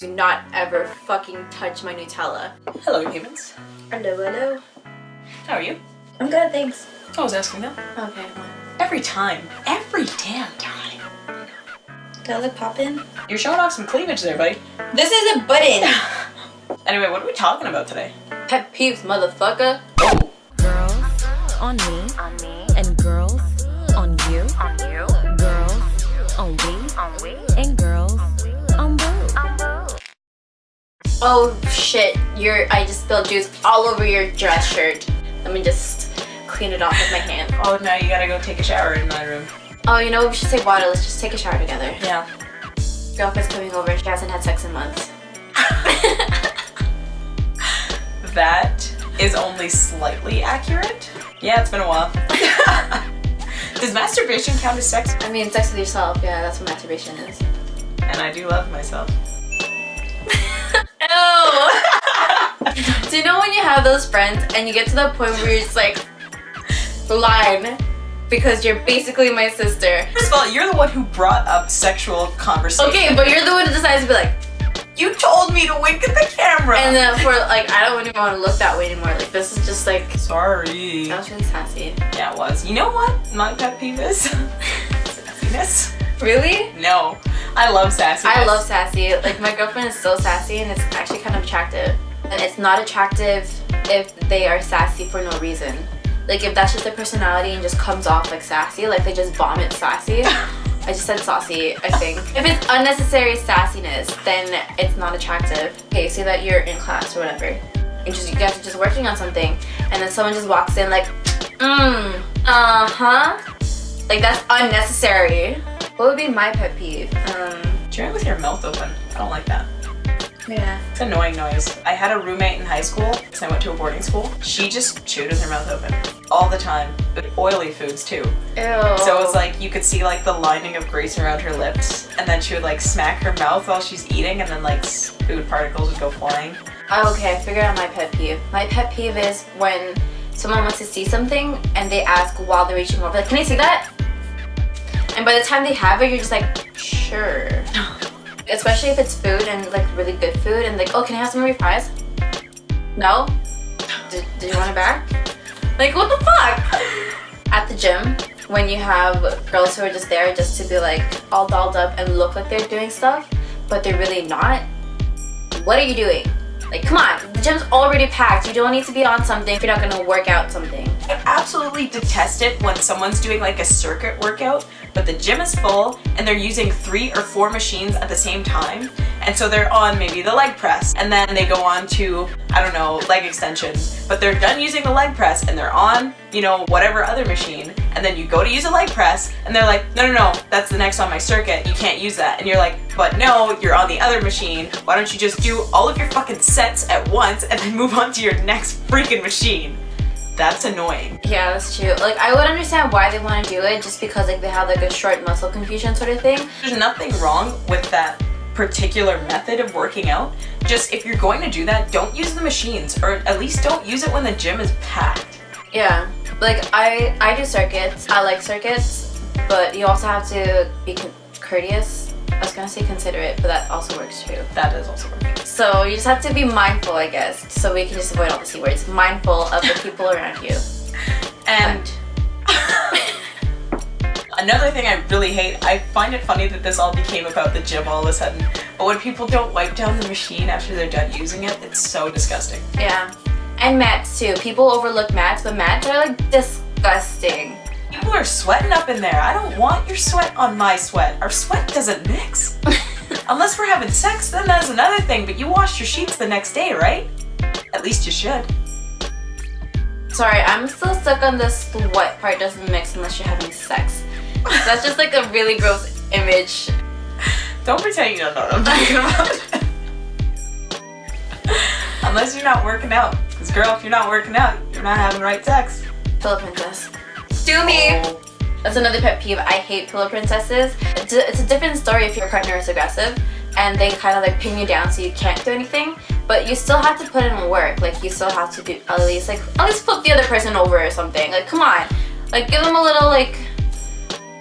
Do not ever fucking touch my Nutella. Hello, humans. Hello, hello. How are you? I'm good, thanks. I was asking them. Okay. Every time. Every damn time. Did I look poppin'? You're showing off some cleavage there, buddy. This is a button! Anyway, what are we talking about today? Pet peeves, motherfucker. Oh. Girls on me, and girls on you, girls on we, and girls on boo. Oh shit, I just spilled juice all over your dress shirt. Let me just clean it off with my hand. Oh, now you gotta go take a shower in my room. Oh, you know, we should say water. Let's just take a shower together. Yeah. Girlfriend's coming over. She hasn't had sex in months. That is only slightly accurate. Yeah, it's been a while. Does masturbation count as sex? I mean, sex with yourself. Yeah, that's what masturbation is. And I do love myself. Ew! Do you know when you have those friends and you get to the point where you're just like, line, because you're basically my sister. First of all, you're the one who brought up sexual conversation. Okay, but you're the one who decides to be like, you told me to wink at the camera. and then for like, I don't even want to look that way anymore. Like, this is just like, sorry. that was really sassy. Yeah, it was. You know what my pet peeve is? Sassiness. Really? No, I love sassiness. I love sassy. Like, my girlfriend is so sassy and it's actually kind of attractive. And it's not attractive if they are sassy for no reason. Like, if that's just their personality and just comes off like sassy, like they just vomit sassy. I just said saucy, I think. If it's unnecessary sassiness, then it's not attractive. Okay, say that you're in class or whatever. You guys are just working on something and then someone just walks in like, uh-huh. Like, that's unnecessary. What would be my pet peeve? Chewing with your mouth open. I don't like that. Yeah. It's an annoying noise. I had a roommate in high school, because I went to a boarding school. She just chewed with her mouth open all the time. With oily foods too. Ew. So it was like, you could see like the lining of grease around her lips, and then she would like smack her mouth while she's eating, and then like food particles would go flying. Oh, okay, I figured out my pet peeve. My pet peeve is when someone wants to see something and they ask while they're reaching over, like, can I see that? And by the time they have it, you're just like, sure. Especially if it's food and like really good food and like, oh, can I have some of your fries? No? Did you want it back? Like, what the fuck? At the gym, when you have girls who are just there just to be like all dolled up and look like they're doing stuff, but they're really not, what are you doing? Like, come on, the gym's already packed. You don't need to be on something if you're not gonna work out something. I absolutely detest it when someone's doing like a circuit workout, but the gym is full and they're using 3 or 4 machines at the same time. And so they're on maybe the leg press and then they go on to, I don't know, leg extensions, but they're done using the leg press and they're on, you know, whatever other machine. And then you go to use a leg press and they're like, no, that's the next on my circuit. You can't use that. And you're like, but no, you're on the other machine. Why don't you just do all of your fucking sets at once and then move on to your next freaking machine? That's annoying. Yeah, that's true. Like, I would understand why they want to do it just because like they have like a short muscle confusion sort of thing. There's nothing wrong with that particular method of working out. Just if you're going to do that, don't use the machines, or at least don't use it when the gym is packed. Yeah, like I do circuits. I like circuits, but you also have to be courteous. I was gonna say considerate, but that also works too. That does also work. So you just have to be mindful, I guess, so we can just avoid all the C words. Mindful of the people around you. And another thing I really hate, I find it funny that this all became about the gym all of a sudden, but when people don't wipe down the machine after they're done using it, it's so disgusting. Yeah, and mats too. People overlook mats, but mats are like disgusting. People are sweating up in there. I don't want your sweat on my sweat. Our sweat doesn't mix. Unless we're having sex, then that's another thing, but you washed your sheets the next day, right? At least you should. Sorry, I'm still stuck on the sweat part doesn't mix unless you're having sex. That's just like a really gross image. Don't pretend you don't know what I'm talking about. Unless you're not working out. Because girl, if you're not working out, you're not having right sex. Pillow princess. Do me! Oh. That's another pet peeve. I hate pillow princesses. It's a different story if your partner is aggressive and they kind of like pin you down so you can't do anything, but you still have to put in work. Like, you still have to do at least flip the other person over or something. Like, come on. Like, give them a little like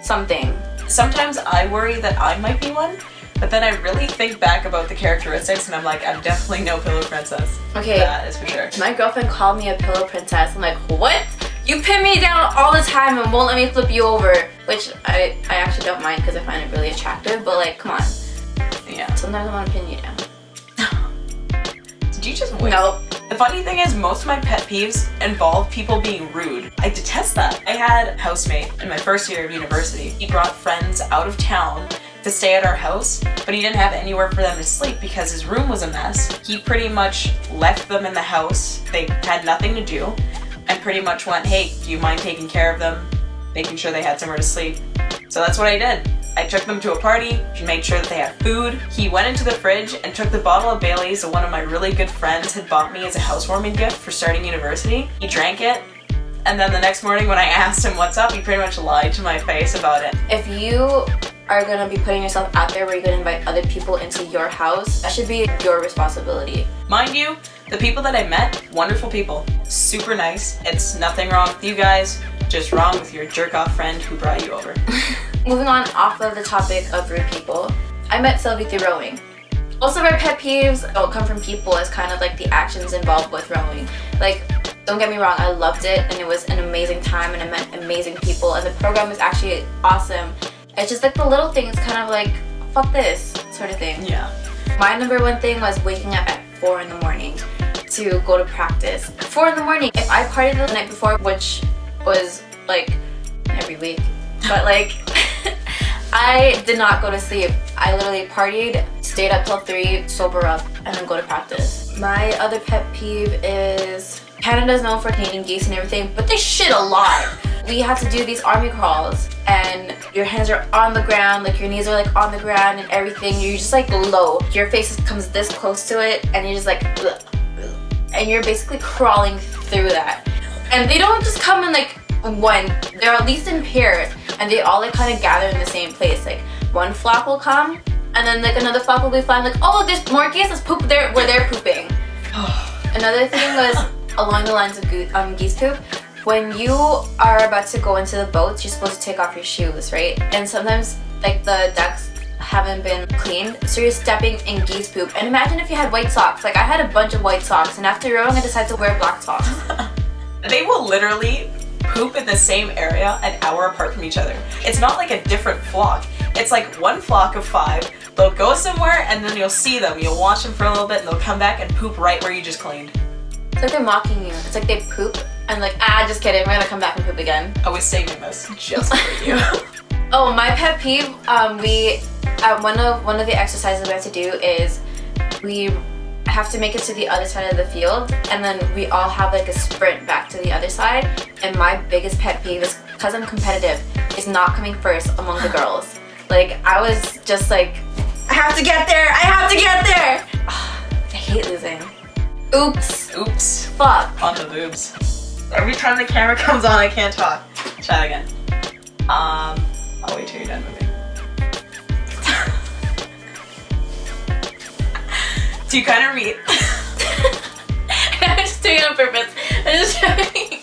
something. Sometimes I worry that I might be one But then I really think back about the characteristics and I'm like, I'm definitely no pillow princess. Okay. That is for sure. My girlfriend called me a pillow princess. I'm like, what? You pin me down all the time and won't let me flip you over. Which I actually don't mind because I find it really attractive, but like, come on. Yeah. Sometimes I want to pin you down. Did you just win? Nope. The funny thing is, most of my pet peeves involve people being rude. I detest that. I had a housemate in my first year of university. He brought friends out of town to stay at our house, but he didn't have anywhere for them to sleep because his room was a mess. He pretty much left them in the house. They had nothing to do, and pretty much went, hey, do you mind taking care of them? Making sure they had somewhere to sleep. So that's what I did. I took them to a party, made sure that they had food. He went into the fridge and took the bottle of Bailey's that one of my really good friends had bought me as a housewarming gift for starting university. He drank it, and then the next morning when I asked him what's up, he pretty much lied to my face about it. If you are gonna be putting yourself out there where you're gonna invite other people into your house, that should be your responsibility. Mind you, the people that I met, wonderful people, super nice. It's nothing wrong with you guys, just wrong with your jerk-off friend who brought you over. Moving on off of the topic of rude people, I met Sylvie through rowing. Most of our pet peeves don't come from people, it's kind of like the actions involved with rowing. Like, don't get me wrong, I loved it and it was an amazing time and I met amazing people and the program was actually awesome. It's just like the little things, kind of like, fuck this sort of thing. Yeah. My number one thing was waking up at 4 in the morning to go to practice. 4 in the morning. If I partied the night before, which was like every week, but like I did not go to sleep. I literally partied, stayed up till 3, sober up, and then go to practice. My other pet peeve is Canada's known for Canadian geese and everything, but they shit a lot. We have to do these army crawls and your hands are on the ground, like your knees are like on the ground and everything. You're just like low. Your face comes this close to it and you're just like, ugh, ugh. And you're basically crawling through that. And they don't just come in like one, they're at least in pairs and they all like kind of gather in the same place. Like one flock will come and then like another flock will be flying like, oh, there's more geese, let's poop there where they're pooping. Another thing was along the lines of geese poop. When you are about to go into the boats, you're supposed to take off your shoes, right? And sometimes like the decks haven't been cleaned, so you're stepping in geese poop. And imagine if you had white socks. Like I had a bunch of white socks and after rowing I decided to wear black socks. They will literally poop in the same area an hour apart from each other. It's not like a different flock. It's like one flock of 5. They'll go somewhere and then you'll see them. You'll watch them for a little bit and they'll come back and poop right where you just cleaned. It's like they're mocking you. It's like they poop and like, just kidding, we're gonna come back and poop again. I was saving this just for you. Oh, my pet peeve, one of the exercises we have to do is we have to make it to the other side of the field and then we all have like a sprint back to the other side. And my biggest pet peeve is, because I'm competitive, is not coming first among the girls. Like I was just like, I have to get there, I have to get there. I hate losing. Oops. Oops. Fuck. On the boobs. Every time the camera comes on, I can't talk. Try that again. I'll wait till you're done moving. Do you kind of read? I'm just doing it on purpose. I'm just trying.